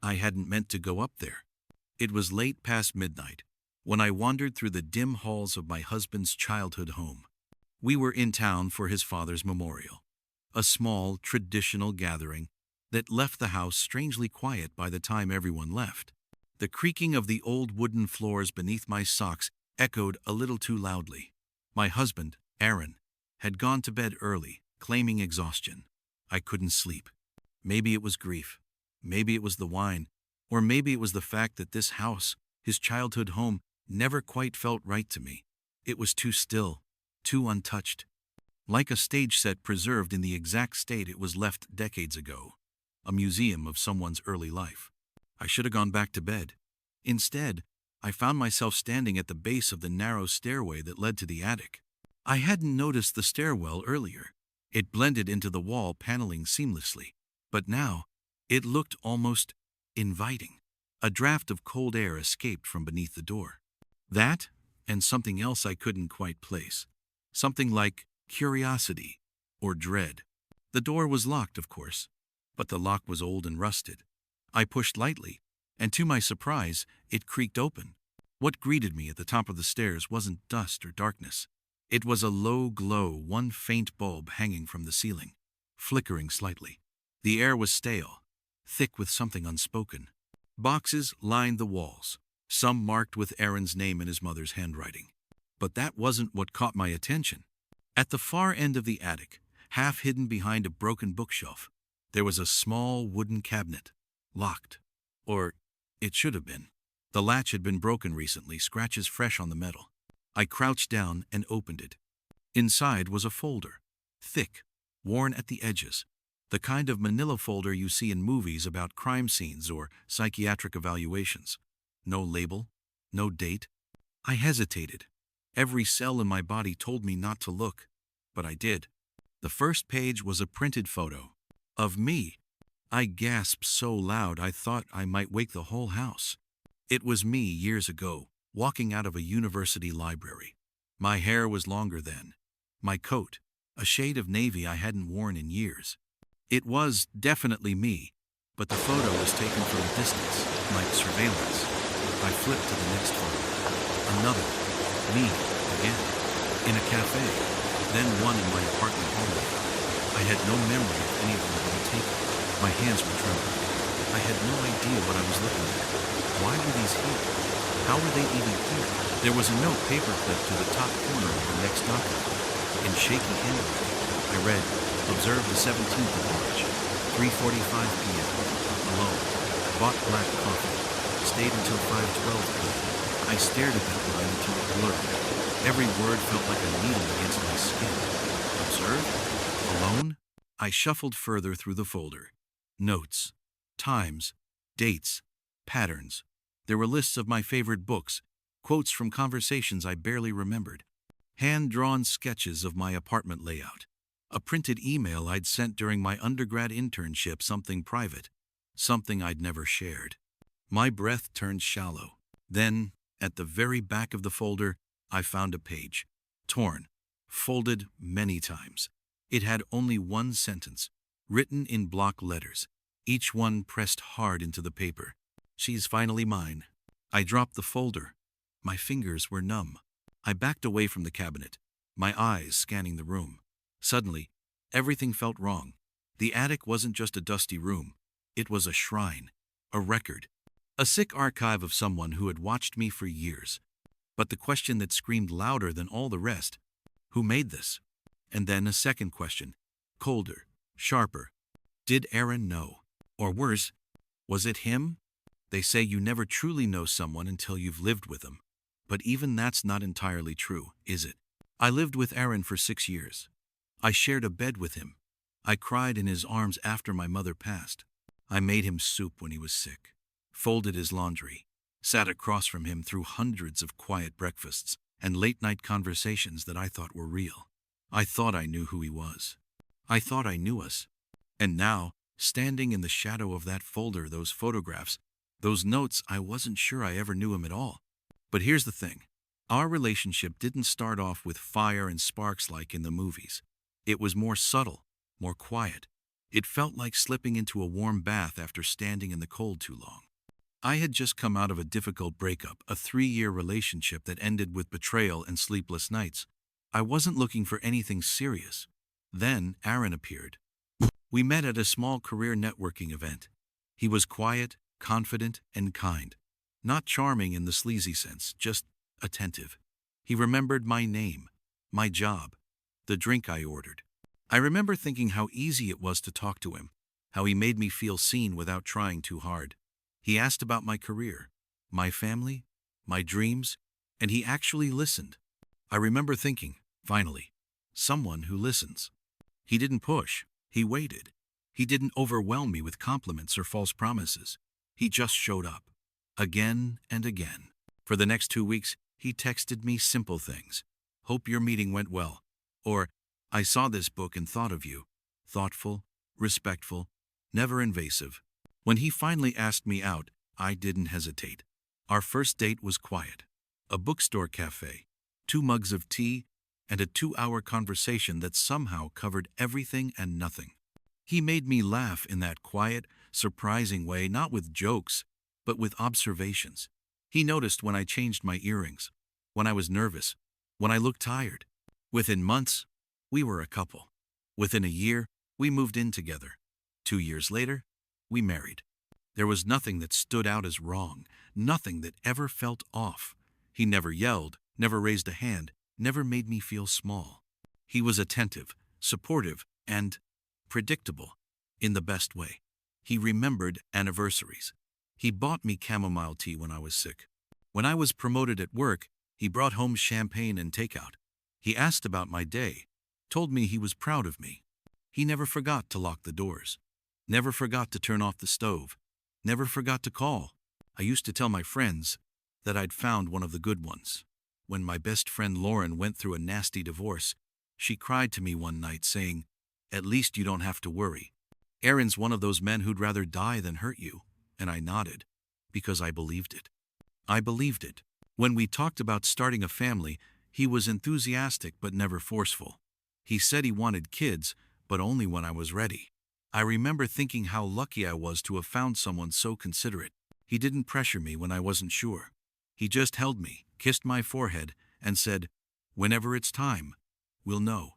I hadn't meant to go up there. It was late past midnight when I wandered through the dim halls of my husband's childhood home. We were in town for his father's memorial, a small, traditional gathering that left the house strangely quiet by the time everyone left. The creaking of the old wooden floors beneath my socks echoed a little too loudly. My husband, Aaron, had gone to bed early, claiming exhaustion. I couldn't sleep. Maybe it was grief. Maybe it was the wine. Or maybe it was the fact that this house, his childhood home, never quite felt right to me. It was too still, too untouched. Like a stage set preserved in the exact state it was left decades ago. A museum of someone's early life. I should have gone back to bed. Instead, I found myself standing at the base of the narrow stairway that led to the attic. I hadn't noticed the stairwell earlier. It blended into the wall paneling seamlessly. But now, it looked almost inviting. A draft of cold air escaped from beneath the door. That, and something else I couldn't quite place. Something like curiosity or dread. The door was locked, of course, but the lock was old and rusted. I pushed lightly, and to my surprise, it creaked open. What greeted me at the top of the stairs wasn't dust or darkness. It was a low glow, one faint bulb hanging from the ceiling, flickering slightly. The air was stale, thick with something unspoken. Boxes lined the walls, some marked with Aaron's name in his mother's handwriting. But that wasn't what caught my attention. At the far end of the attic, half hidden behind a broken bookshelf, there was a small wooden cabinet, locked. Or it should have been. The latch had been broken recently, scratches fresh on the metal. I crouched down and opened it. Inside was a folder, thick, worn at the edges, the kind of manila folder you see in movies about crime scenes or psychiatric evaluations. No label, no date. I hesitated. Every cell in my body told me not to look, but I did. The first page was a printed photo of me. I gasped so loud I thought I might wake the whole house. It was me years ago, walking out of a university library. My hair was longer then. My coat, a shade of navy I hadn't worn in years. It was definitely me, but the photo was taken from a distance, like surveillance. I flipped to the next photo. Another. Me, again. In a cafe. Then one in my apartment hallway. I had no memory of any of them being taken. My hands were trembling. I had no idea what I was looking at. Why were these here? How were they even here? There was a note paperclip to the top corner of the next document. In shaky handwriting, I read, "Observe the 17th of March, 3:45 p.m. Alone. Bought black coffee. Stayed until 5:12 p.m. I stared at that line until it blurred. Every word felt like a needle against my skin. Observe? Alone? I shuffled further through the folder. Notes. Times. Dates. Patterns. There were lists of my favorite books, quotes from conversations I barely remembered, hand-drawn sketches of my apartment layout, a printed email I'd sent during my undergrad internship, something private, something I'd never shared. My breath turned shallow. Then, at the very back of the folder, I found a page, torn, folded many times. It had only one sentence, written in block letters, each one pressed hard into the paper. "She's finally mine." I dropped the folder. My fingers were numb. I backed away from the cabinet, my eyes scanning the room. Suddenly, everything felt wrong. The attic wasn't just a dusty room. It was a shrine, a record, a sick archive of someone who had watched me for years. But the question that screamed louder than all the rest, who made this? And then a second question, colder, sharper. Did Aaron know? Or worse, was it him? They say you never truly know someone until you've lived with them. But even that's not entirely true, is it? I lived with Aaron for 6 years. I shared a bed with him. I cried in his arms after my mother passed. I made him soup when he was sick, folded his laundry, sat across from him through hundreds of quiet breakfasts and late-night conversations that I thought were real. I thought I knew who he was. I thought I knew us. And now, standing in the shadow of that folder, those photographs, those notes, I wasn't sure I ever knew him at all. But here's the thing. Our relationship didn't start off with fire and sparks like in the movies. It was more subtle, more quiet. It felt like slipping into a warm bath after standing in the cold too long. I had just come out of a difficult breakup, a 3-year relationship that ended with betrayal and sleepless nights. I wasn't looking for anything serious. Then Aaron appeared. We met at a small career networking event. He was quiet, confident, and kind. Not charming in the sleazy sense, just attentive. He remembered my name, my job, the drink I ordered. I remember thinking how easy it was to talk to him, how he made me feel seen without trying too hard. He asked about my career, my family, my dreams, and he actually listened. I remember thinking, finally, someone who listens. He didn't push, he waited. He didn't overwhelm me with compliments or false promises. He just showed up, again and again. For the next 2 weeks, he texted me simple things. Hope your meeting went well. Or, I saw this book and thought of you. Thoughtful, respectful, never invasive. When he finally asked me out, I didn't hesitate. Our first date was quiet. A bookstore cafe, 2 mugs of tea, and a 2-hour conversation that somehow covered everything and nothing. He made me laugh in that quiet, surprising way, not with jokes, but with observations. He noticed when I changed my earrings, when I was nervous, when I looked tired. Within months, we were a couple. Within a year, we moved in together. 2 years later, we married. There was nothing that stood out as wrong, nothing that ever felt off. He never yelled, never raised a hand, never made me feel small. He was attentive, supportive, and predictable in the best way. He remembered anniversaries. He bought me chamomile tea when I was sick. When I was promoted at work, he brought home champagne and takeout. He asked about my day, told me he was proud of me. He never forgot to lock the doors, never forgot to turn off the stove, never forgot to call. I used to tell my friends that I'd found one of the good ones. When my best friend Lauren went through a nasty divorce, she cried to me one night saying, "At least you don't have to worry. Aaron's one of those men who'd rather die than hurt you." And I nodded, because I believed it. I believed it. When we talked about starting a family, he was enthusiastic but never forceful. He said he wanted kids, but only when I was ready. I remember thinking how lucky I was to have found someone so considerate. He didn't pressure me when I wasn't sure. He just held me, kissed my forehead, and said, "Whenever it's time, we'll know."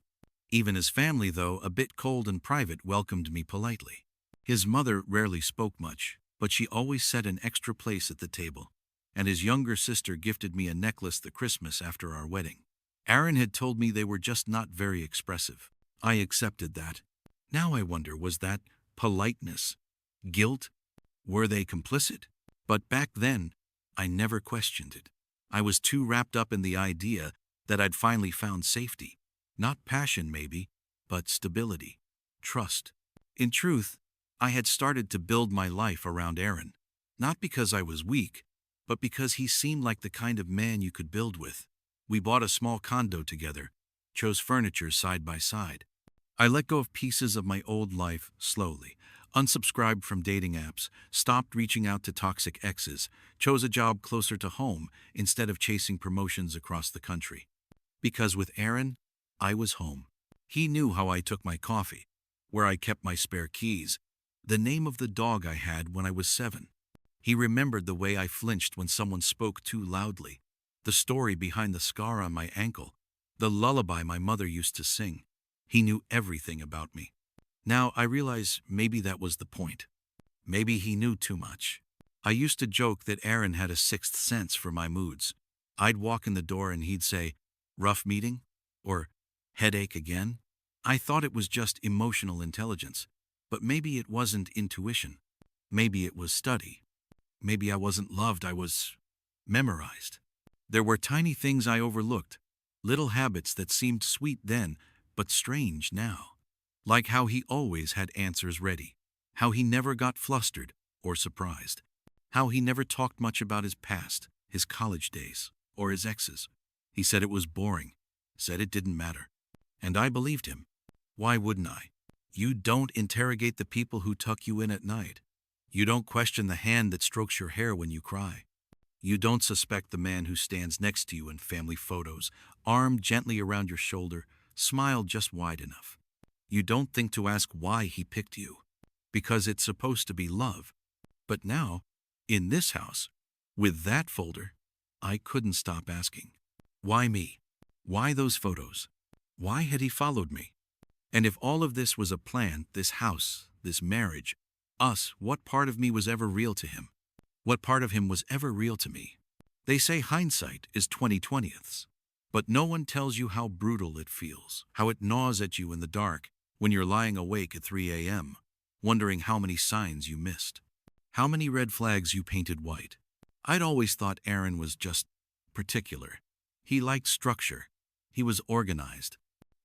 Even his family, though a bit cold and private, welcomed me politely. His mother rarely spoke much, but she always set an extra place at the table. And his younger sister gifted me a necklace the Christmas after our wedding. Aaron had told me they were just not very expressive. I accepted that. Now I wonder, was that politeness? Guilt? Were they complicit? But back then, I never questioned it. I was too wrapped up in the idea that I'd finally found safety. Not passion, maybe, but stability, trust. In truth, I had started to build my life around Aaron. Not because I was weak, but because he seemed like the kind of man you could build with. We bought a small condo together, chose furniture side by side. I let go of pieces of my old life slowly, unsubscribed from dating apps, stopped reaching out to toxic exes, chose a job closer to home instead of chasing promotions across the country. Because with Aaron, I was home. He knew how I took my coffee, where I kept my spare keys, the name of the dog I had when I was 7. He remembered the way I flinched when someone spoke too loudly, the story behind the scar on my ankle, the lullaby my mother used to sing. He knew everything about me. Now I realize maybe that was the point. Maybe he knew too much. I used to joke that Aaron had a sixth sense for my moods. I'd walk in the door and he'd say, "Rough meeting?" or "Headache again?" I thought it was just emotional intelligence, but maybe it wasn't intuition. Maybe it was study. Maybe I wasn't loved, I was memorized. There were tiny things I overlooked, little habits that seemed sweet then, but strange now. Like how he always had answers ready, how he never got flustered or surprised, how he never talked much about his past, his college days, or his exes. He said it was boring, said it didn't matter. And I believed him. Why wouldn't I? You don't interrogate the people who tuck you in at night. You don't question the hand that strokes your hair when you cry. You don't suspect the man who stands next to you in family photos, arm gently around your shoulder, smile just wide enough. You don't think to ask why he picked you, because it's supposed to be love. But now, in this house, with that folder, I couldn't stop asking. Why me? Why those photos? Why had he followed me? And if all of this was a plan, this house, this marriage, us, what part of me was ever real to him? What part of him was ever real to me? They say hindsight is 20/20ths, but no one tells you how brutal it feels, how it gnaws at you in the dark when you're lying awake at 3 a.m., wondering how many signs you missed, how many red flags you painted white. I'd always thought Aaron was just particular. He liked structure. He was organized.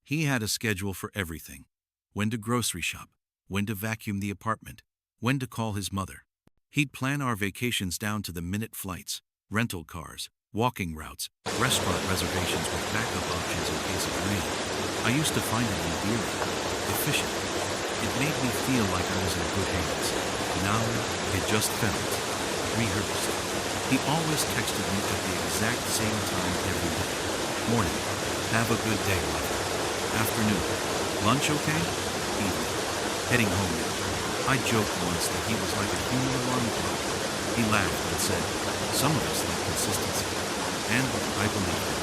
He had a schedule for everything: when to grocery shop, when to vacuum the apartment, when to call his mother. He'd plan our vacations down to the minute: flights, rental cars, walking routes, restaurant reservations with backup options in case of rain. I used to find it endearing, efficient. It made me feel like I was in good hands. Now, it just felt rehearsed. He always texted me at the exact same time every day. Morning, have a good day, love. Afternoon, lunch okay? Evening, heading home now. I joked once that he was like a human alarm clock. He laughed and said, some of us like consistency. And I believed him.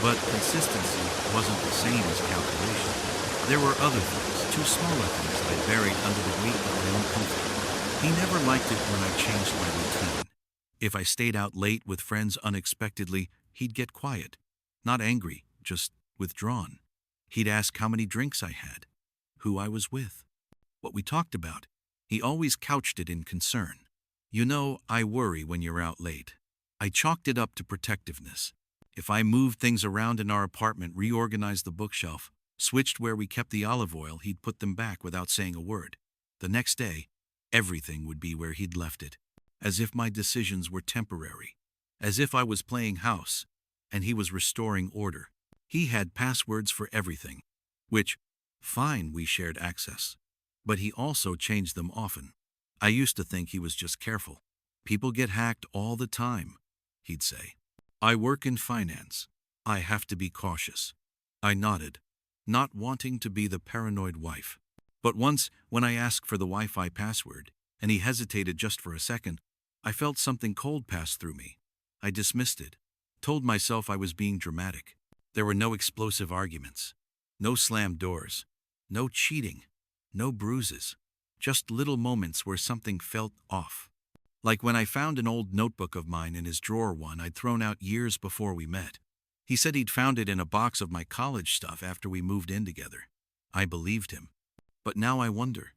But consistency wasn't the same as calculation. There were other things, two smaller things I buried under the weight of my own comfort. He never liked it when I changed my routine. If I stayed out late with friends unexpectedly, he'd get quiet. Not angry, just withdrawn. He'd ask how many drinks I had, who I was with, what we talked about. He always couched it in concern. You know, I worry when you're out late. I chalked it up to protectiveness. If I moved things around in our apartment, reorganized the bookshelf, switched where we kept the olive oil, he'd put them back without saying a word. The next day, everything would be where he'd left it, as if my decisions were temporary, as if I was playing house, and he was restoring order. He had passwords for everything, which, fine, we shared access. But he also changed them often. I used to think he was just careful. People get hacked all the time, he'd say. I work in finance. I have to be cautious. I nodded, not wanting to be the paranoid wife. But once, when I asked for the Wi-Fi password, and he hesitated just for a second, I felt something cold pass through me. I dismissed it, told myself I was being dramatic. There were no explosive arguments, no slammed doors, no cheating, no bruises, just little moments where something felt off. Like when I found an old notebook of mine in his drawer, one I'd thrown out years before we met. He said he'd found it in a box of my college stuff after we moved in together. I believed him. But now I wonder,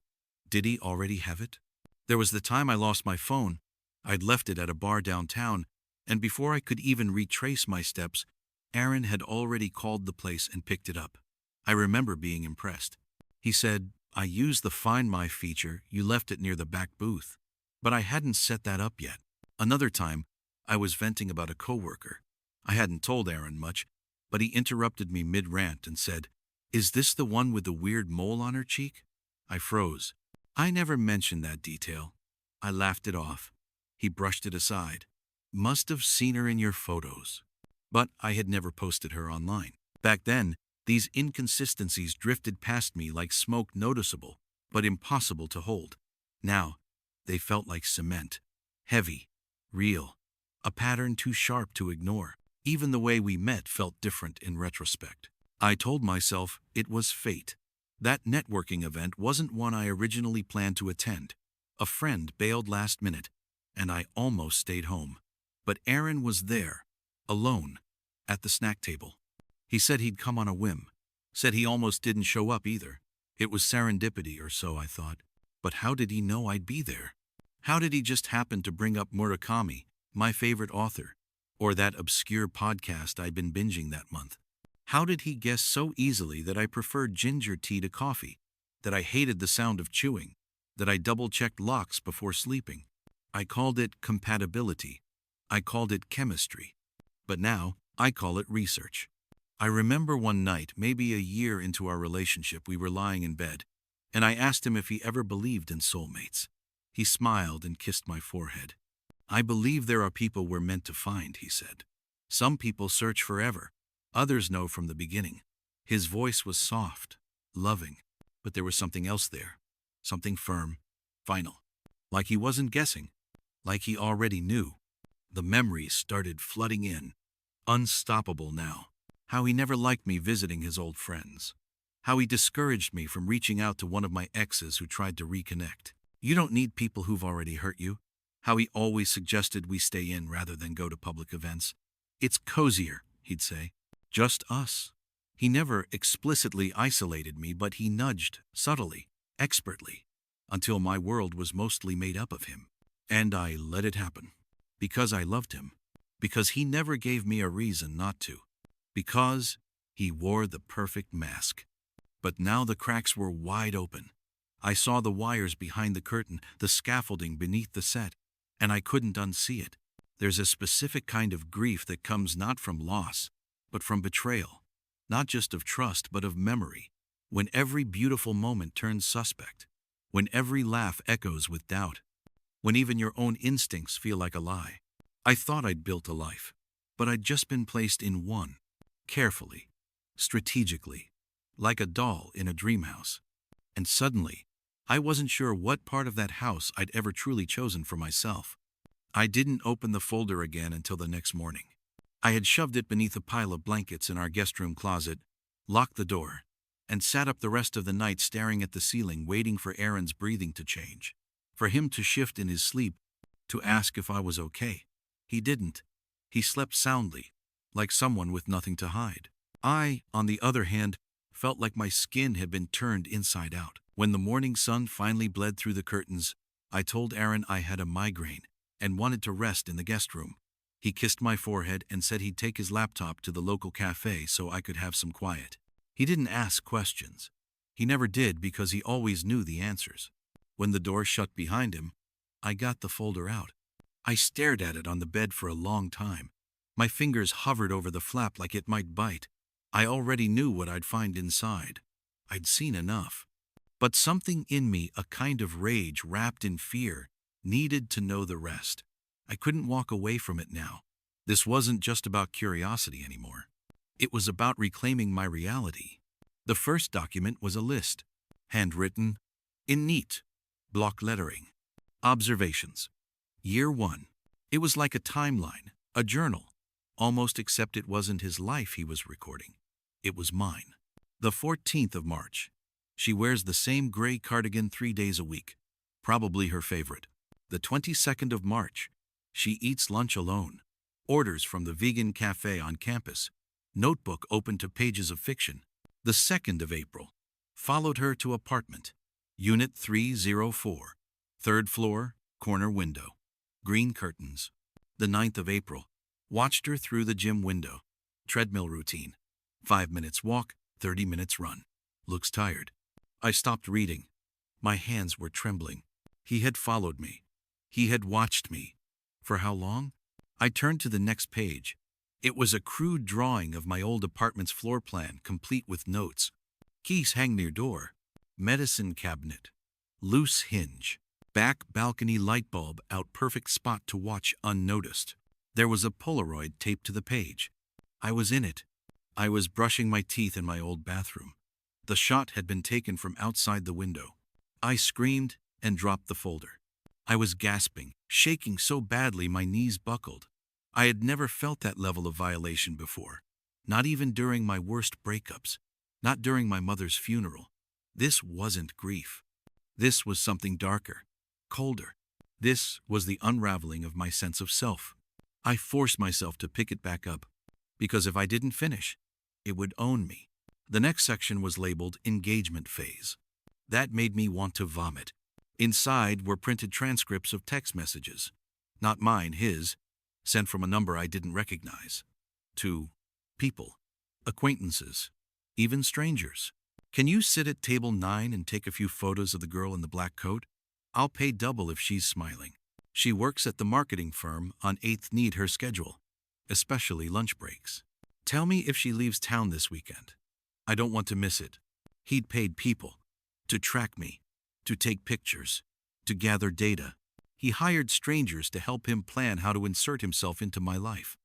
did he already have it? There was the time I lost my phone. I'd left it at a bar downtown, and before I could even retrace my steps, Aaron had already called the place and picked it up. I remember being impressed. He said, I used the Find My feature, you left it near the back booth. But I hadn't set that up yet. Another time, I was venting about a coworker. I hadn't told Aaron much, but he interrupted me mid-rant and said, is this the one with the weird mole on her cheek? I froze. I never mentioned that detail. I laughed it off. He brushed it aside. Must have seen her in your photos. But I had never posted her online. Back then, these inconsistencies drifted past me like smoke, noticeable, but impossible to hold. Now, they felt like cement. Heavy, real, a pattern too sharp to ignore. Even the way we met felt different in retrospect. I told myself it was fate. That networking event wasn't one I originally planned to attend. A friend bailed last minute, and I almost stayed home. But Aaron was there, alone, at the snack table. He said he'd come on a whim. Said he almost didn't show up either. It was serendipity or so, I thought. But how did he know I'd be there? How did he just happen to bring up Murakami, my favorite author, or that obscure podcast I'd been binging that month? How did he guess so easily that I preferred ginger tea to coffee, that I hated the sound of chewing, that I double-checked locks before sleeping? I called it compatibility. I called it chemistry. But now, I call it research. I remember one night, maybe a year into our relationship, we were lying in bed, and I asked him if he ever believed in soulmates. He smiled and kissed my forehead. I believe there are people we're meant to find, he said. Some people search forever. Others know from the beginning. His voice was soft, loving. But there was something else there. Something firm, final. Like he wasn't guessing. Like he already knew. The memories started flooding in. Unstoppable now. How he never liked me visiting his old friends. How he discouraged me from reaching out to one of my exes who tried to reconnect. You don't need people who've already hurt you. How he always suggested we stay in rather than go to public events. It's cozier, he'd say. Just us. He never explicitly isolated me, but he nudged, subtly, expertly, until my world was mostly made up of him. And I let it happen. Because I loved him. Because he never gave me a reason not to. Because he wore the perfect mask. But now the cracks were wide open. I saw the wires behind the curtain, the scaffolding beneath the set, and I couldn't unsee it. There's a specific kind of grief that comes not from loss, but from betrayal. Not just of trust, but of memory. When every beautiful moment turns suspect. When every laugh echoes with doubt. When even your own instincts feel like a lie. I thought I'd built a life, but I'd just been placed in one. Carefully. Strategically. Like a doll in a dream house. And suddenly, I wasn't sure what part of that house I'd ever truly chosen for myself. I didn't open the folder again until the next morning. I had shoved it beneath a pile of blankets in our guest room closet, locked the door, and sat up the rest of the night staring at the ceiling, waiting for Aaron's breathing to change. For him to shift in his sleep, to ask if I was okay. He didn't. He slept soundly, like someone with nothing to hide. I, on the other hand, felt like my skin had been turned inside out. When the morning sun finally bled through the curtains, I told Aaron I had a migraine and wanted to rest in the guest room. He kissed my forehead and said he'd take his laptop to the local cafe so I could have some quiet. He didn't ask questions. He never did because he always knew the answers. When the door shut behind him, I got the folder out. I stared at it on the bed for a long time. My fingers hovered over the flap like it might bite. I already knew what I'd find inside. I'd seen enough. But something in me, a kind of rage wrapped in fear, needed to know the rest. I couldn't walk away from it now. This wasn't just about curiosity anymore. It was about reclaiming my reality. The first document was a list, handwritten, in neat, block lettering. Observations. Year 1. It was like a timeline, a journal, almost, except it wasn't his life he was recording. It was mine. The 14th of March. She wears the same gray cardigan 3 days a week, probably her favorite. The 22nd of March. She eats lunch alone, orders from the vegan cafe on campus, notebook open to pages of fiction. The 2nd of April. Followed her to apartment, Unit 304, 3rd floor, corner window, green curtains. The 9th of April. Watched her through the gym window, treadmill routine, 5 minutes walk, 30 minutes run. Looks tired. I stopped reading. My hands were trembling. He had followed me. He had watched me. For how long? I turned to the next page. It was a crude drawing of my old apartment's floor plan, complete with notes. Keys hang near door. Medicine cabinet. Loose hinge. Back balcony light bulb out, perfect spot to watch unnoticed. There was a Polaroid taped to the page. I was in it. I was brushing my teeth in my old bathroom. The shot had been taken from outside the window. I screamed and dropped the folder. I was gasping, shaking so badly my knees buckled. I had never felt that level of violation before. Not even during my worst breakups. Not during my mother's funeral. This wasn't grief. This was something darker, colder. This was the unraveling of my sense of self. I forced myself to pick it back up, because if I didn't finish, it would own me. The next section was labeled Engagement Phase. That made me want to vomit. Inside were printed transcripts of text messages. Not mine, his, sent from a number I didn't recognize. To people, acquaintances, even strangers. Can you sit at table 9 and take a few photos of the girl in the black coat? I'll pay double if she's smiling. She works at the marketing firm on 8th. Need her schedule, especially lunch breaks. Tell me if she leaves town this weekend. I don't want to miss it. He'd paid people to track me, to take pictures, to gather data. He hired strangers to help him plan how to insert himself into my life.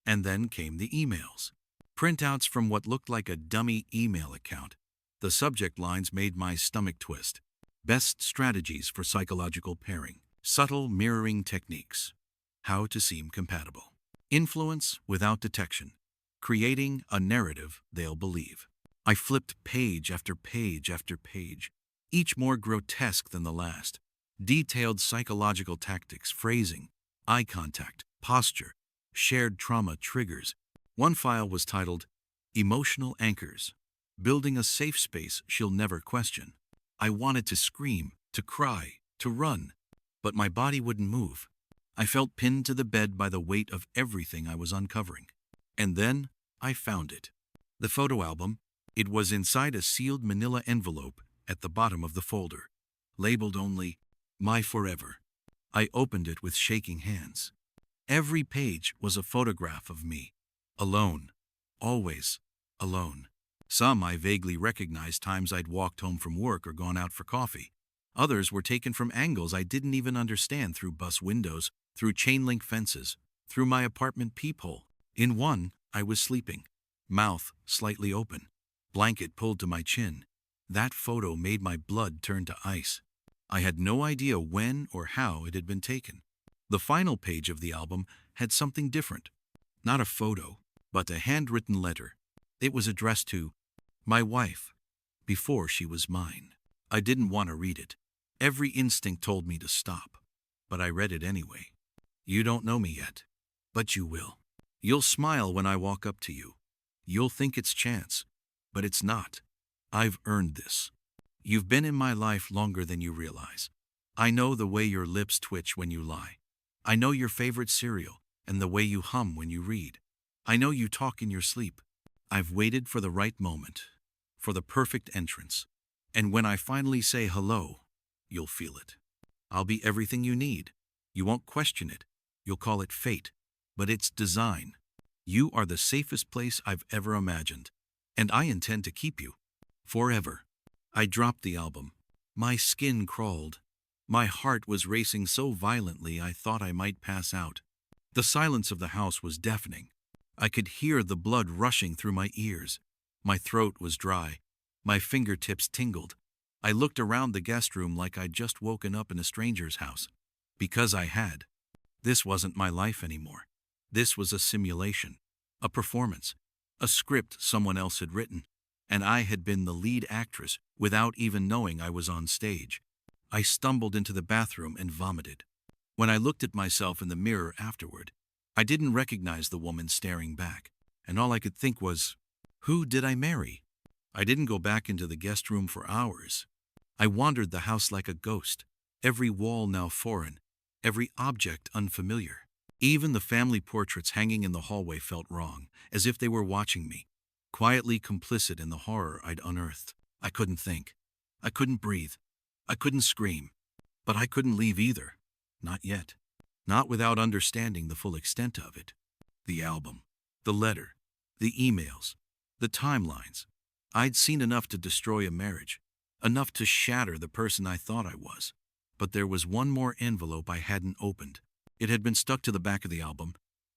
And then came the emails. Printouts from what looked like a dummy email account. The subject lines made my stomach twist. Best strategies for psychological pairing. Subtle mirroring techniques. How to seem compatible. Influence without detection. Creating a narrative they'll believe. I flipped page after page after page, each more grotesque than the last. Detailed psychological tactics, phrasing, eye contact, posture, shared trauma triggers. One file was titled, Emotional Anchors. Building a safe space she'll never question. I wanted to scream, to cry, to run, but my body wouldn't move. I felt pinned to the bed by the weight of everything I was uncovering. And then I found it. The photo album. It was inside a sealed manila envelope at the bottom of the folder, labeled only, My Forever. I opened it with shaking hands. Every page was a photograph of me, alone, always alone. Some I vaguely recognized, times I'd walked home from work or gone out for coffee. Others were taken from angles I didn't even understand, through bus windows, through chain-link fences, through my apartment peephole. In one, I was sleeping, mouth slightly open, blanket pulled to my chin. That photo made my blood turn to ice. I had no idea when or how it had been taken. The final page of the album had something different. Not a photo, but a handwritten letter. It was addressed to my wife, before she was mine. I didn't want to read it. Every instinct told me to stop, but I read it anyway. You don't know me yet, but you will. You'll smile when I walk up to you. You'll think it's chance, but it's not. I've earned this. You've been in my life longer than you realize. I know the way your lips twitch when you lie. I know your favorite cereal and the way you hum when you read. I know you talk in your sleep. I've waited for the right moment, for the perfect entrance. And when I finally say hello, you'll feel it. I'll be everything you need. You won't question it. You'll call it fate, but it's design. You are the safest place I've ever imagined, and I intend to keep you. Forever. I dropped the album. My skin crawled. My heart was racing so violently I thought I might pass out. The silence of the house was deafening. I could hear the blood rushing through my ears. My throat was dry. My fingertips tingled. I looked around the guest room like I'd just woken up in a stranger's house. Because I had. This wasn't my life anymore. This was a simulation, a performance, a script someone else had written, and I had been the lead actress without even knowing I was on stage. I stumbled into the bathroom and vomited. When I looked at myself in the mirror afterward, I didn't recognize the woman staring back, and all I could think was, who did I marry? I didn't go back into the guest room for hours. I wandered the house like a ghost, every wall now foreign, every object unfamiliar. Even the family portraits hanging in the hallway felt wrong, as if they were watching me, quietly complicit in the horror I'd unearthed. I couldn't think. I couldn't breathe. I couldn't scream. But I couldn't leave either. Not yet. Not without understanding the full extent of it. The album, the letter, the emails, the timelines. I'd seen enough to destroy a marriage, enough to shatter the person I thought I was. But there was one more envelope I hadn't opened. It had been stuck to the back of the album,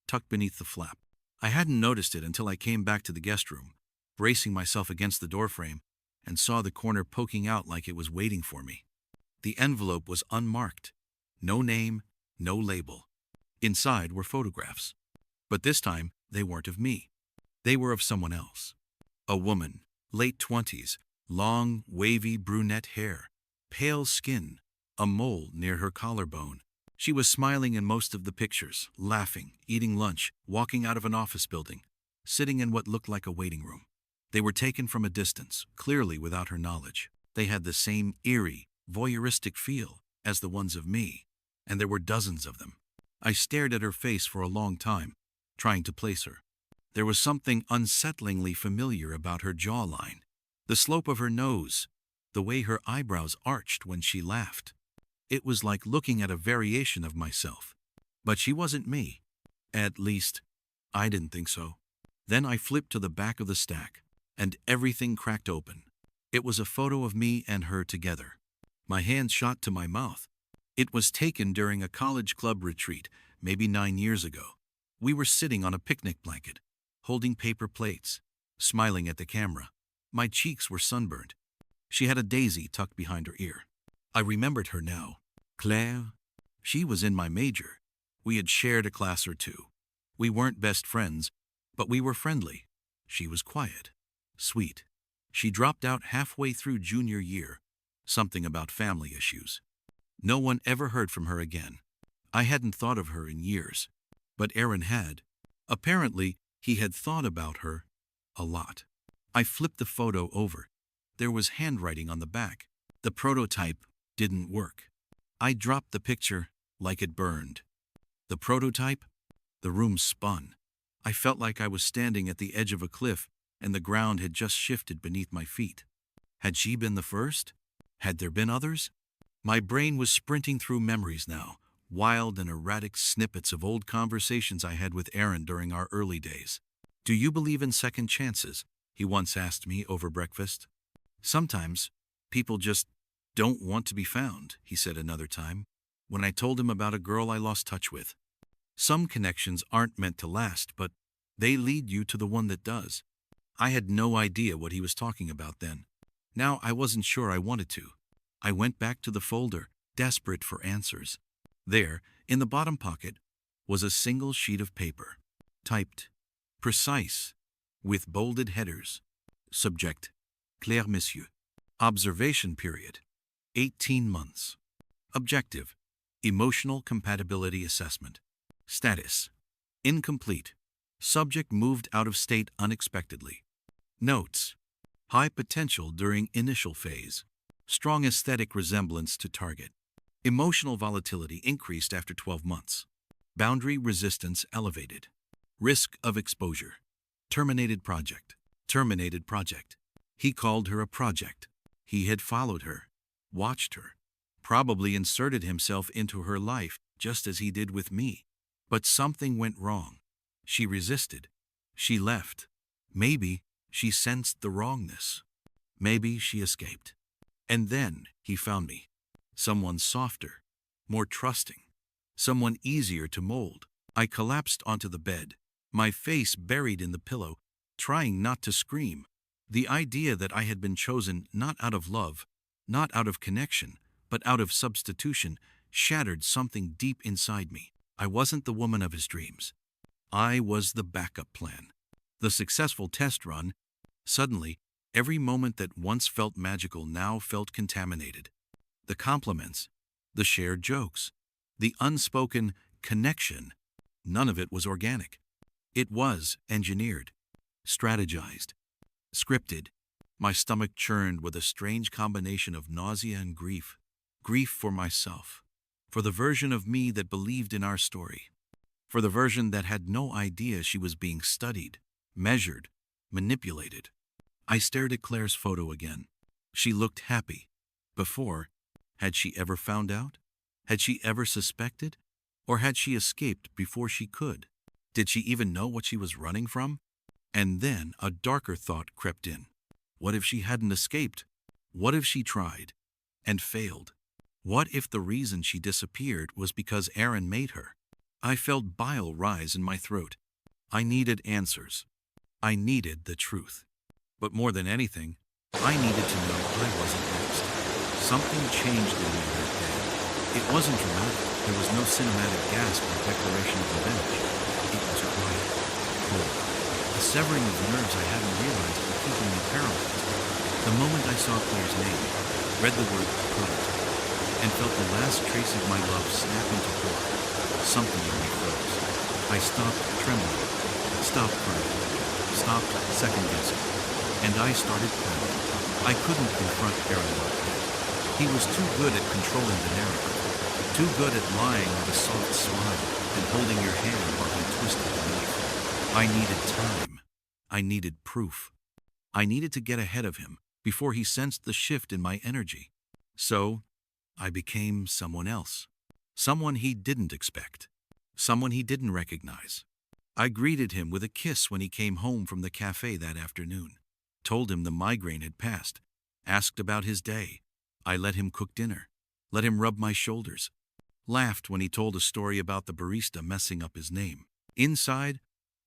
tucked beneath the flap. I hadn't noticed it until I came back to the guest room, bracing myself against the doorframe, and saw the corner poking out like it was waiting for me. The envelope was unmarked. No name, no label. Inside were photographs. But this time, they weren't of me. They were of someone else. A woman, late 20s, long, wavy brunette hair, pale skin, a mole near her collarbone. She was smiling in most of the pictures, laughing, eating lunch, walking out of an office building, sitting in what looked like a waiting room. They were taken from a distance, clearly without her knowledge. They had the same eerie, voyeuristic feel as the ones of me, and there were dozens of them. I stared at her face for a long time, trying to place her. There was something unsettlingly familiar about her jawline, the slope of her nose, the way her eyebrows arched when she laughed. It was like looking at a variation of myself. But she wasn't me. At least, I didn't think so. Then I flipped to the back of the stack, and everything cracked open. It was a photo of me and her together. My hand shot to my mouth. It was taken during a college club retreat, maybe 9 years ago. We were sitting on a picnic blanket, holding paper plates, smiling at the camera. My cheeks were sunburned. She had a daisy tucked behind her ear. I remembered her now. Claire. She was in my major. We had shared a class or two. We weren't best friends, but we were friendly. She was quiet, sweet. She dropped out halfway through junior year, something about family issues. No one ever heard from her again. I hadn't thought of her in years, but Aaron had. Apparently, he had thought about her a lot. I flipped the photo over. There was handwriting on the back. The prototype didn't work. I dropped the picture like it burned. The prototype? The room spun. I felt like I was standing at the edge of a cliff and the ground had just shifted beneath my feet. Had she been the first? Had there been others? My brain was sprinting through memories now, wild and erratic snippets of old conversations I had with Aaron during our early days. "Do you believe in second chances?" he once asked me over breakfast. "Sometimes people just don't want to be found," he said another time, when I told him about a girl I lost touch with. Some connections aren't meant to last, but they lead you to the one that does. I had no idea what he was talking about then. Now I wasn't sure I wanted to. I went back to the folder, desperate for answers. There, in the bottom pocket, was a single sheet of paper, typed, precise, with bolded headers. Subject, Claire Monsieur. Observation period, 18 months. Objective, emotional compatibility assessment. Status, incomplete. Subject moved out of state unexpectedly. Notes, high potential during initial phase. Strong aesthetic resemblance to target. Emotional volatility increased after 12 months. Boundary resistance elevated. Risk of exposure. Terminated project. Terminated project. He called her a project. He had followed her, watched her, probably inserted himself into her life just as he did with me. But something went wrong. She resisted. She left. Maybe she sensed the wrongness. Maybe she escaped. And then he found me. Someone softer, more trusting, someone easier to mold. I collapsed onto the bed, my face buried in the pillow, trying not to scream. The idea that I had been chosen not out of love, not out of connection, but out of substitution, shattered something deep inside me. I wasn't the woman of his dreams. I was the backup plan. The successful test run. Suddenly, every moment that once felt magical now felt contaminated. The compliments, the shared jokes, the unspoken connection, none of it was organic. It was engineered, strategized, scripted. My stomach churned with a strange combination of nausea and grief. Grief for myself, for the version of me that believed in our story, for the version that had no idea she was being studied, measured, manipulated. I stared at Claire's photo again. She looked happy. Before, had she ever found out? Had she ever suspected? Or had she escaped before she could? Did she even know what she was running from? And then a darker thought crept in. What if she hadn't escaped? What if she tried and failed? What if the reason she disappeared was because Aaron made her? I felt bile rise in my throat. I needed answers. I needed the truth. But more than anything, I needed to know I wasn't next. Something changed in me that day. It wasn't dramatic. There was no cinematic gasp or declaration of revenge. It was quiet, cold. A severing of nerves I hadn't realized were keeping me paralyzed. The moment I saw Claire's name, read the word prototype, and felt the last trace of my love snap into horror, something in me froze. I stopped trembling, stopped crying, stopped second-guessing, and I started planning. I couldn't confront Aaron like that. He was too good at controlling the narrative, too good at lying with a soft smile and holding your hand while he twisted the knife. I needed time. I needed proof. I needed to get ahead of him before he sensed the shift in my energy. So, I became someone else. Someone he didn't expect. Someone he didn't recognize. I greeted him with a kiss when he came home from the cafe that afternoon. Told him the migraine had passed. Asked about his day. I let him cook dinner. Let him rub my shoulders. Laughed when he told a story about the barista messing up his name. Inside,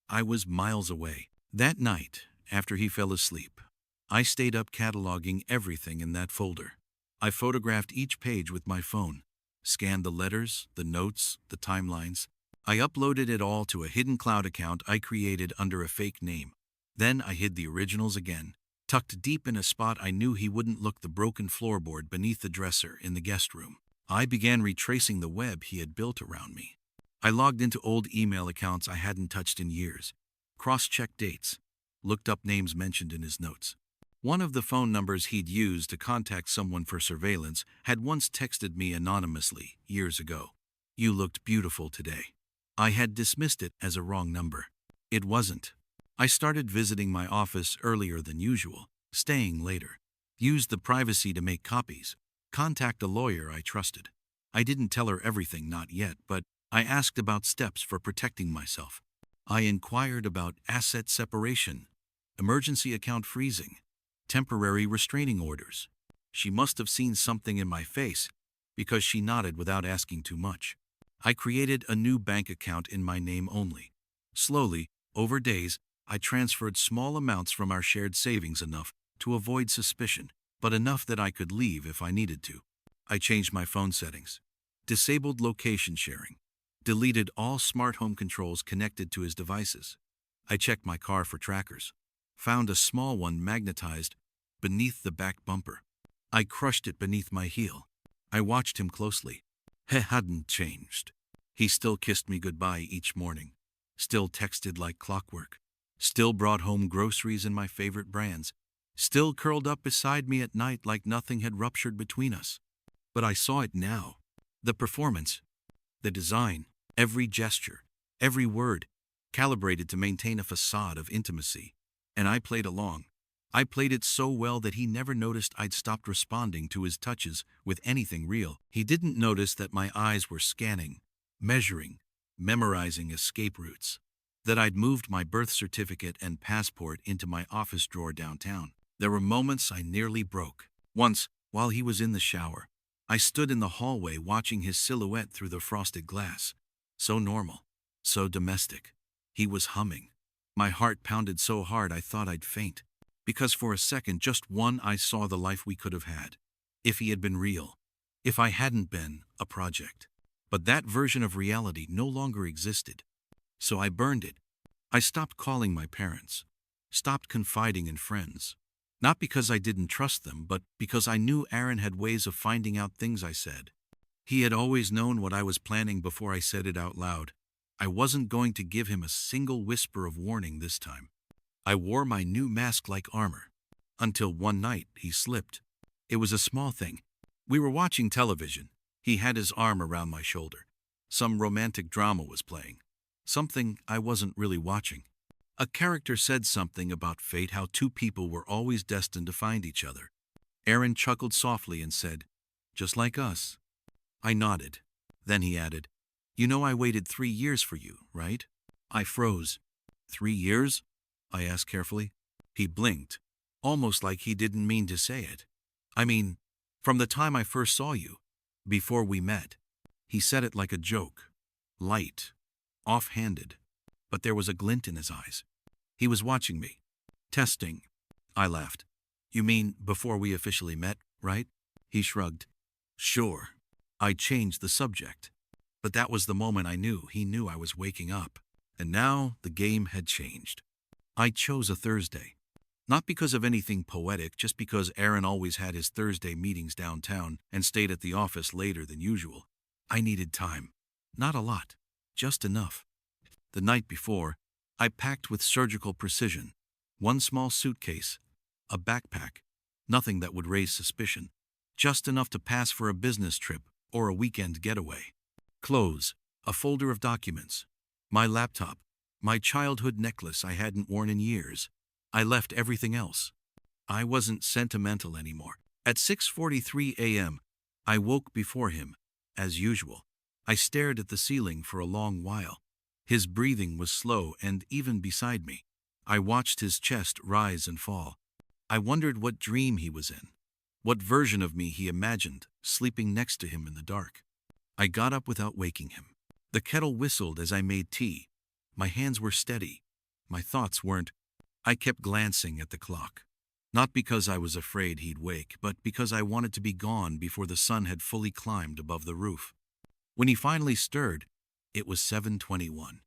I was miles away. That night, after he fell asleep, I stayed up cataloging everything in that folder. I photographed each page with my phone, scanned the letters, the notes, the timelines. I uploaded it all to a hidden cloud account I created under a fake name. Then I hid the originals again, tucked deep in a spot I knew he wouldn't look, the broken floorboard beneath the dresser in the guest room. I began retracing the web he had built around me. I logged into old email accounts I hadn't touched in years, cross-checked dates, looked up names mentioned in his notes. One of the phone numbers he'd used to contact someone for surveillance had once texted me anonymously years ago. "You looked beautiful today." I had dismissed it as a wrong number. It wasn't. I started visiting my office earlier than usual, staying later. Used the privacy to make copies. Contact a lawyer I trusted. I didn't tell her everything, not yet, but I asked about steps for protecting myself. I inquired about asset separation, emergency account freezing, temporary restraining orders. She must have seen something in my face, because she nodded without asking too much. I created a new bank account in my name only. Slowly, over days, I transferred small amounts from our shared savings, enough to avoid suspicion, but enough that I could leave if I needed to. I changed my phone settings, disabled location sharing, deleted all smart home controls connected to his devices. I checked my car for trackers, found a small one magnetized beneath the back bumper. I crushed it beneath my heel. I watched him closely. He hadn't changed. He still kissed me goodbye each morning, still texted like clockwork, still brought home groceries and my favorite brands, still curled up beside me at night like nothing had ruptured between us. But I saw it now. The performance, the design, every gesture, every word, calibrated to maintain a facade of intimacy. And I played along. I played it so well that he never noticed I'd stopped responding to his touches with anything real. He didn't notice that my eyes were scanning, measuring, memorizing escape routes, that I'd moved my birth certificate and passport into my office drawer downtown. There were moments I nearly broke. Once, while he was in the shower, I stood in the hallway watching his silhouette through the frosted glass. So normal, so domestic. He was humming. My heart pounded so hard I thought I'd faint. Because for a second, just one, I saw the life we could have had. If he had been real. If I hadn't been a project. But that version of reality no longer existed. So I burned it. I stopped calling my parents. Stopped confiding in friends. Not because I didn't trust them, but because I knew Aaron had ways of finding out things I said. He had always known what I was planning before I said it out loud. I wasn't going to give him a single whisper of warning this time. I wore my new mask like armor. Until one night, he slipped. It was a small thing. We were watching television. He had his arm around my shoulder. Some romantic drama was playing. Something I wasn't really watching. A character said something about fate, how two people were always destined to find each other. Aaron chuckled softly and said, "Just like us." I nodded. Then he added, "You know I waited 3 years for you, right?" I froze. 3 years? I asked carefully. He blinked, almost like he didn't mean to say it. "I mean, from the time I first saw you, before we met." He said it like a joke, light, off-handed, but there was a glint in his eyes. He was watching me. Testing. I laughed. "You mean before we officially met, right?" He shrugged. "Sure." I changed the subject. But that was the moment I knew he knew I was waking up. And now the game had changed. I chose a Thursday. Not because of anything poetic, just because Aaron always had his Thursday meetings downtown and stayed at the office later than usual. I needed time. Not a lot. Just enough. The night before, I packed with surgical precision. One small suitcase, a backpack, nothing that would raise suspicion. Just enough to pass for a business trip or a weekend getaway. Clothes, a folder of documents, my laptop, my childhood necklace I hadn't worn in years. I left everything else. I wasn't sentimental anymore. At 6:43 a.m., I woke before him, as usual. I stared at the ceiling for a long while. His breathing was slow, and even beside me, I watched his chest rise and fall. I wondered what dream he was in, what version of me he imagined sleeping next to him in the dark. I got up without waking him. The kettle whistled as I made tea. My hands were steady. My thoughts weren't. I kept glancing at the clock. Not because I was afraid he'd wake, but because I wanted to be gone before the sun had fully climbed above the roof. When he finally stirred, it was 7:21.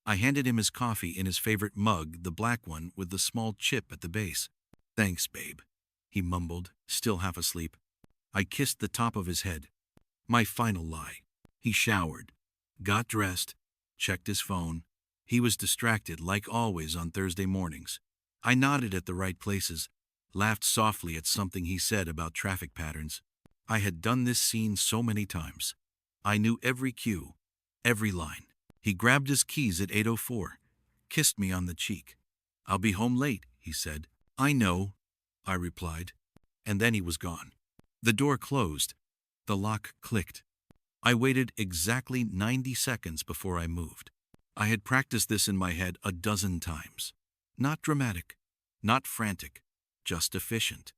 I handed him his coffee in his favorite mug, the black one with the small chip at the base. "Thanks, babe," he mumbled, still half asleep. I kissed the top of his head. My final lie. He showered, got dressed, checked his phone. He was distracted, like always on Thursday mornings. I nodded at the right places, laughed softly at something he said about traffic patterns. I had done this scene so many times. I knew every cue, every line. He grabbed his keys at 8:04, kissed me on the cheek. "I'll be home late," he said. "I know," I replied. And then he was gone. The door closed. The lock clicked. I waited exactly 90 seconds before I moved. I had practiced this in my head a dozen times. Not dramatic, not frantic, just efficient.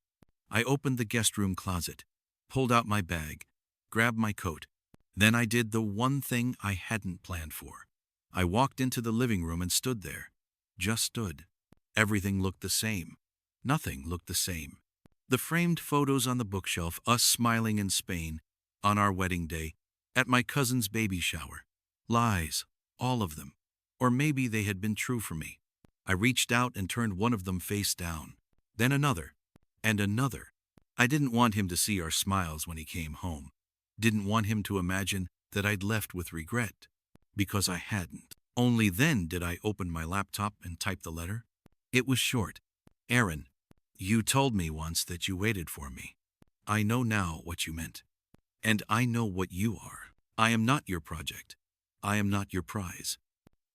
I opened the guest room closet, pulled out my bag, grabbed my coat. Then I did the one thing I hadn't planned for. I walked into the living room and stood there. Just stood. Everything looked the same. Nothing looked the same. The framed photos on the bookshelf, us smiling in Spain, on our wedding day, at my cousin's baby shower. Lies, all of them. Or maybe they had been true for me. I reached out and turned one of them face down. Then another. And another. I didn't want him to see our smiles when he came home. Didn't want him to imagine that I'd left with regret. Because I hadn't. Only then did I open my laptop and type the letter. It was short. "Aaron, you told me once that you waited for me. I know now what you meant. And I know what you are. I am not your project. I am not your prize.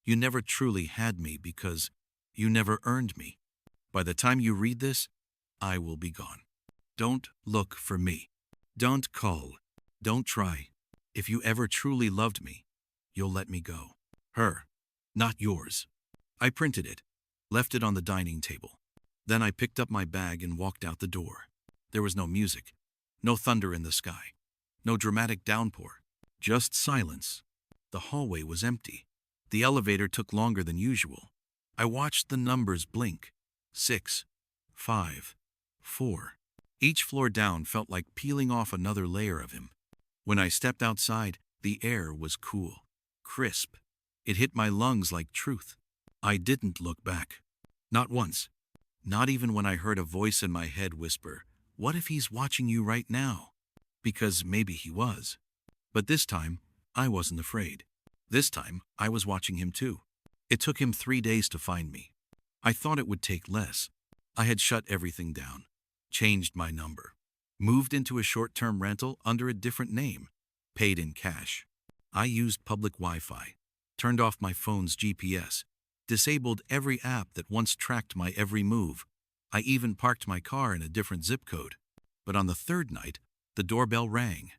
You never truly had me because you never earned me. By the time you read this, I will be gone. Don't look for me. Don't call. Don't try. If you ever truly loved me, you'll let me go. Her, not yours." I printed it, left it on the dining table. Then I picked up my bag and walked out the door. There was no music, no thunder in the sky, no dramatic downpour, just silence. The hallway was empty. The elevator took longer than usual. I watched the numbers blink. 6, 5, 4. Each floor down felt like peeling off another layer of him. When I stepped outside, the air was cool, crisp. It hit my lungs like truth. I didn't look back. Not once. Not even when I heard a voice in my head whisper, "What if he's watching you right now?" Because maybe he was. But this time, I wasn't afraid. This time, I was watching him too. It took him 3 days to find me. I thought it would take less. I had shut everything down, changed my number, moved into a short-term rental under a different name, paid in cash. I used public Wi-Fi, turned off my phone's GPS, disabled every app that once tracked my every move. I even parked my car in a different zip code. But on the third night, the doorbell rang.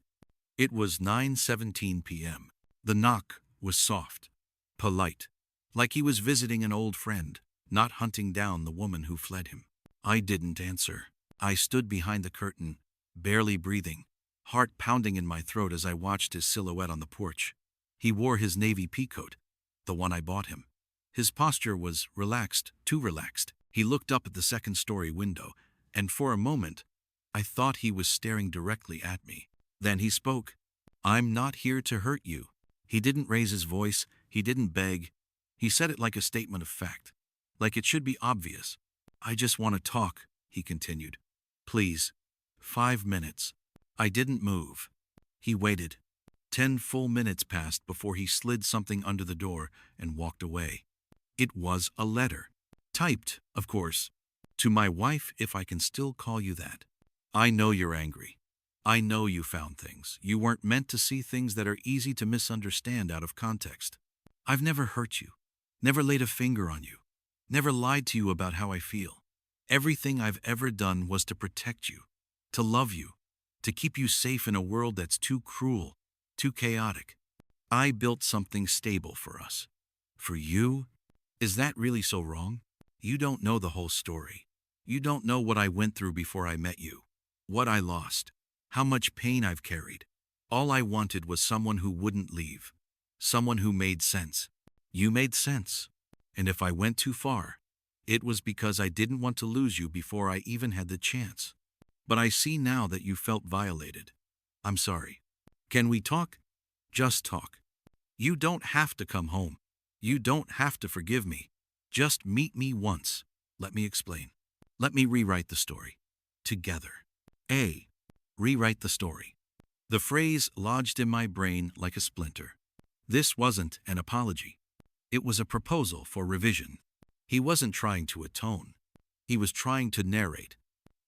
It was 9:17 p.m. The knock was soft, polite, like he was visiting an old friend, not hunting down the woman who fled him. I didn't answer. I stood behind the curtain, barely breathing, heart pounding in my throat as I watched his silhouette on the porch. He wore his navy peacoat, the one I bought him. His posture was relaxed, too relaxed. He looked up at the second-story window, and for a moment, I thought he was staring directly at me. Then he spoke. "I'm not here to hurt you." He didn't raise his voice. He didn't beg. He said it like a statement of fact, like it should be obvious. "I just want to talk," he continued. "Please. 5 minutes." I didn't move. He waited. 10 full minutes passed before he slid something under the door and walked away. It was a letter. Typed, of course. "To my wife, if I can still call you that. I know you're angry. I know you found things. You weren't meant to see things that are easy to misunderstand out of context. I've never hurt you, never laid a finger on you, never lied to you about how I feel. Everything I've ever done was to protect you, to love you, to keep you safe in a world that's too cruel, too chaotic. I built something stable for us. For you, is that really so wrong? You don't know the whole story. You don't know what I went through before I met you, what I lost, how much pain I've carried. All I wanted was someone who wouldn't leave, someone who made sense. You made sense. And if I went too far, It was because I didn't want to lose you before I even had the chance. But I see now that you felt violated. I'm sorry. Can we talk? Just talk. You don't have to come home. You don't have to forgive me. Just meet me once. Let me explain. Let me rewrite the story. Together. A. Rewrite the story. The phrase lodged in my brain like a splinter. This wasn't an apology. It was a proposal for revision. He wasn't trying to atone. He was trying to narrate,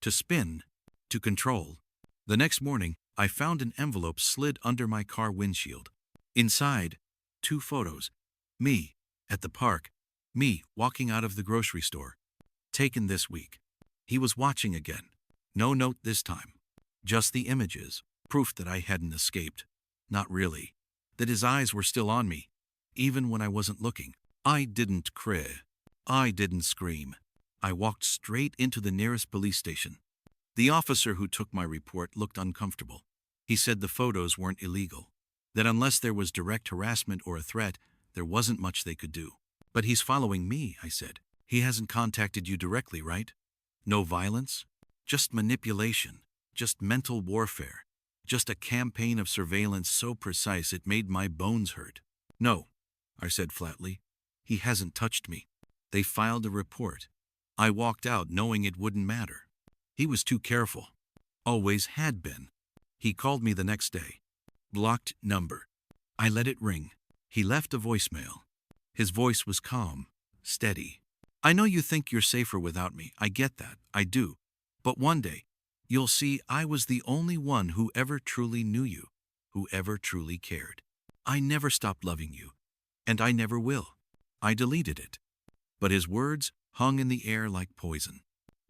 to spin, to control. The next morning, I found an envelope slid under my car windshield. Inside, 2 photos. Me, at the park. Me, walking out of the grocery store. Taken this week. He was watching again. No note this time. Just the images. Proof that I hadn't escaped. Not really. That his eyes were still on me. Even when I wasn't looking. I didn't cry. I didn't scream. I walked straight into the nearest police station. The officer who took my report looked uncomfortable. He said the photos weren't illegal. That unless there was direct harassment or a threat, there wasn't much they could do. But he's following me, I said. He hasn't contacted you directly, right? No violence? Just manipulation. Just mental warfare. Just a campaign of surveillance so precise it made my bones hurt. No, I said flatly. He hasn't touched me. They filed a report. I walked out knowing it wouldn't matter. He was too careful. Always had been. He called me the next day. Blocked number. I let it ring. He left a voicemail. His voice was calm, steady. I know you think you're safer without me. I get that. I do. But one day, you'll see I was the only one who ever truly knew you, who ever truly cared. I never stopped loving you, and I never will. I deleted it. But his words hung in the air like poison.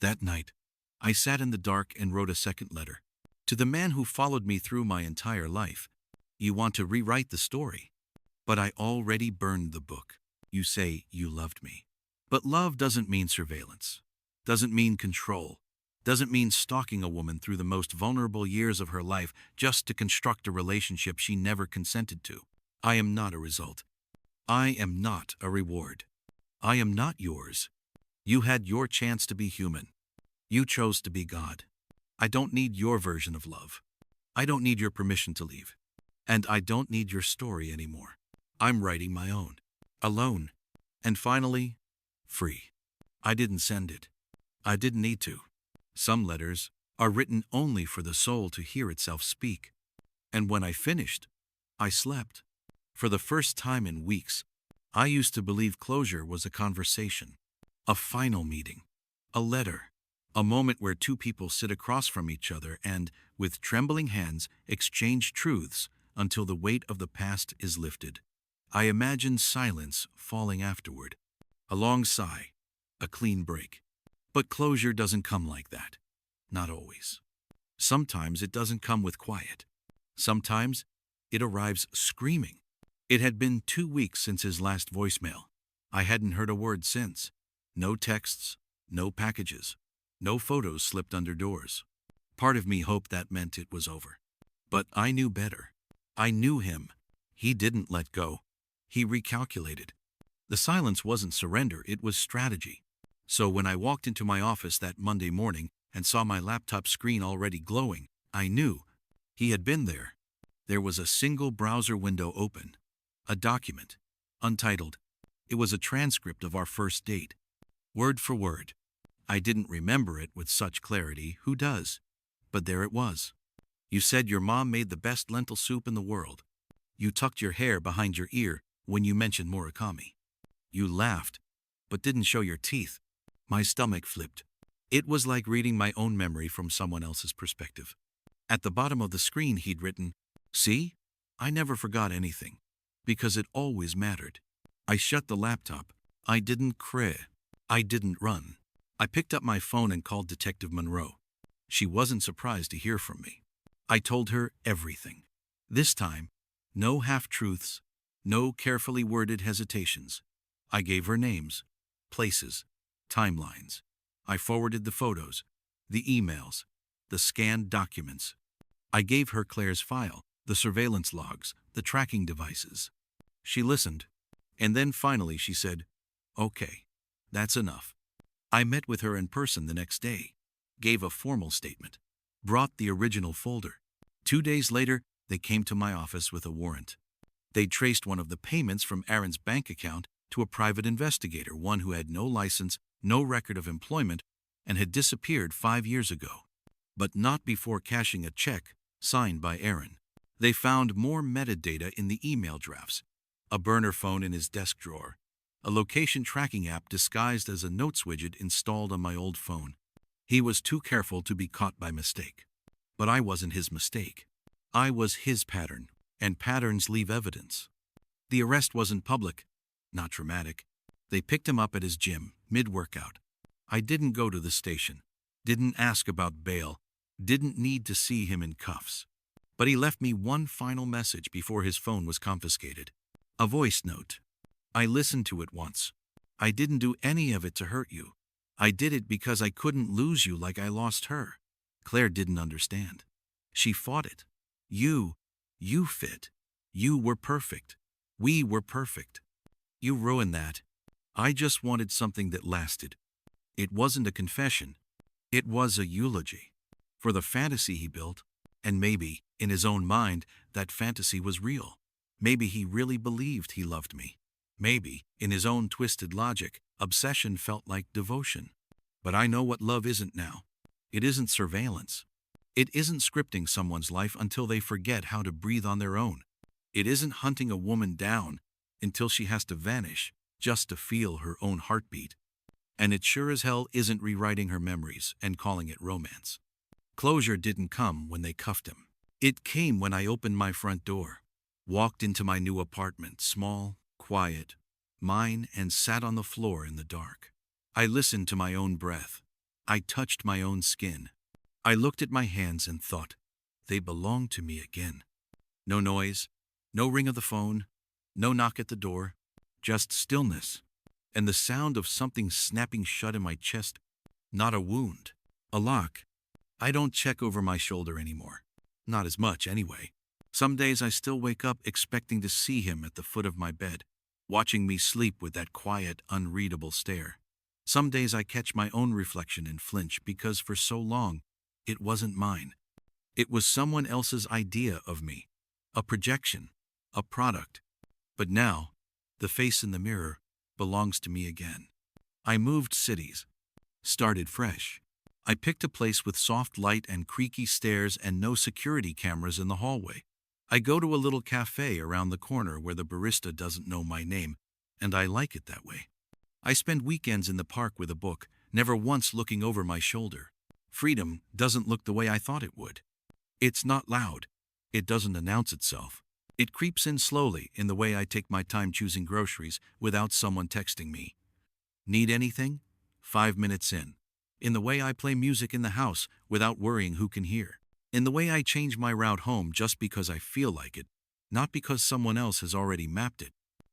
That night, I sat in the dark and wrote a second letter. To the man who followed me through my entire life. You want to rewrite the story. But I already burned the book. You say you loved me. But love doesn't mean surveillance. Doesn't mean control. Doesn't mean stalking a woman through the most vulnerable years of her life just to construct a relationship she never consented to. I am not a result. I am not a reward. I am not yours. You had your chance to be human. You chose to be God. I don't need your version of love. I don't need your permission to leave. And I don't need your story anymore. I'm writing my own. Alone. And finally, free. I didn't send it. I didn't need to. Some letters are written only for the soul to hear itself speak. And when I finished, I slept. For the first time in weeks, I used to believe closure was a conversation, a final meeting, a letter, a moment where 2 people sit across from each other and, with trembling hands, exchange truths until the weight of the past is lifted. I imagined silence falling afterward, a long sigh, a clean break. But closure doesn't come like that. Not always. Sometimes it doesn't come with quiet. Sometimes it arrives screaming. It had been 2 weeks since his last voicemail. I hadn't heard a word since. No texts, no packages, no photos slipped under doors. Part of me hoped that meant it was over. But I knew better. I knew him. He didn't let go. He recalculated. The silence wasn't surrender, it was strategy. So when I walked into my office that Monday morning and saw my laptop screen already glowing, I knew he had been there. There was a single browser window open. A document. Untitled. It was a transcript of our first date. Word for word. I didn't remember it with such clarity, who does? But there it was. You said your mom made the best lentil soup in the world. You tucked your hair behind your ear when you mentioned Murakami. You laughed, but didn't show your teeth. My stomach flipped. It was like reading my own memory from someone else's perspective. At the bottom of the screen he'd written, "See? I never forgot anything. Because it always mattered." I shut the laptop. I didn't cry. I didn't run. I picked up my phone and called Detective Monroe. She wasn't surprised to hear from me. I told her everything. This time, no half-truths, no carefully worded hesitations. I gave her names, places, timelines. I forwarded the photos, the emails, the scanned documents. I gave her Claire's file, the surveillance logs, the tracking devices. She listened, and then finally she said, "Okay, that's enough. I met with her in person the next day, gave a formal statement, brought the original folder. 2 days later, they came to my office with a warrant. They traced one of the payments from Aaron's bank account to a private investigator, one who had no license, no record of employment, and had disappeared 5 years ago. But not before cashing a check signed by Aaron. They found more metadata in the email drafts, a burner phone in his desk drawer, a location tracking app disguised as a notes widget installed on my old phone. He was too careful to be caught by mistake. But I wasn't his mistake. I was his pattern, and patterns leave evidence. The arrest wasn't public, not dramatic. They picked him up at his gym, mid-workout. I didn't go to the station, didn't ask about bail, didn't need to see him in cuffs. But he left me one final message before his phone was confiscated. A voice note. I listened to it once. I didn't do any of it to hurt you. I did it because I couldn't lose you like I lost her. Claire didn't understand. She fought it. You fit. You were perfect. We were perfect. You ruined that. I just wanted something that lasted. It wasn't a confession. It was a eulogy for the fantasy he built, and maybe, in his own mind, that fantasy was real. Maybe he really believed he loved me. Maybe, in his own twisted logic, obsession felt like devotion. But I know what love isn't now. It isn't surveillance. It isn't scripting someone's life until they forget how to breathe on their own. It isn't hunting a woman down until she has to vanish just to feel her own heartbeat. And it sure as hell isn't rewriting her memories and calling it romance. Closure didn't come when they cuffed him. It came when I opened my front door, walked into my new apartment, small, quiet, mine, and sat on the floor in the dark. I listened to my own breath. I touched my own skin. I looked at my hands and thought, they belong to me again. No noise, no ring of the phone, no knock at the door, just stillness, and the sound of something snapping shut in my chest. Not a wound, a lock. I don't check over my shoulder anymore. Not as much, anyway. Some days I still wake up expecting to see him at the foot of my bed, watching me sleep with that quiet, unreadable stare. Some days I catch my own reflection and flinch because for so long, it wasn't mine. It was someone else's idea of me, a projection, a product. But now, the face in the mirror belongs to me again. I moved cities, started fresh. I picked a place with soft light and creaky stairs and no security cameras in the hallway. I go to a little cafe around the corner where the barista doesn't know my name, and I like it that way. I spend weekends in the park with a book, never once looking over my shoulder. Freedom doesn't look the way I thought it would. It's not loud. It doesn't announce itself. It creeps in slowly in the way I take my time choosing groceries without someone texting me. Need anything? 5 minutes in. In the way I play music in the house without worrying who can hear. In the way I change my route home just because I feel like it, not because someone else has already mapped it.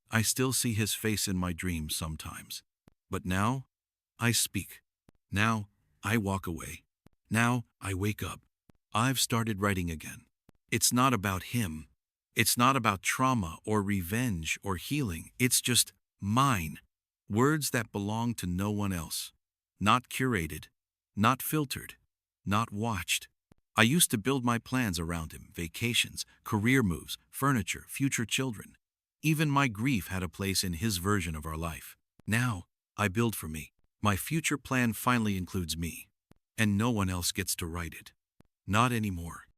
I still see his face in my dreams sometimes. But now, I speak. Now, I walk away. Now, I wake up. I've started writing again. It's not about him. It's not about trauma or revenge or healing. It's just mine. Words that belong to no one else. Not curated, not filtered, not watched. I used to build my plans around him, vacations, career moves, furniture, future children. Even my grief had a place in his version of our life. Now, I build for me. My future plan finally includes me. And no one else gets to write it. Not anymore.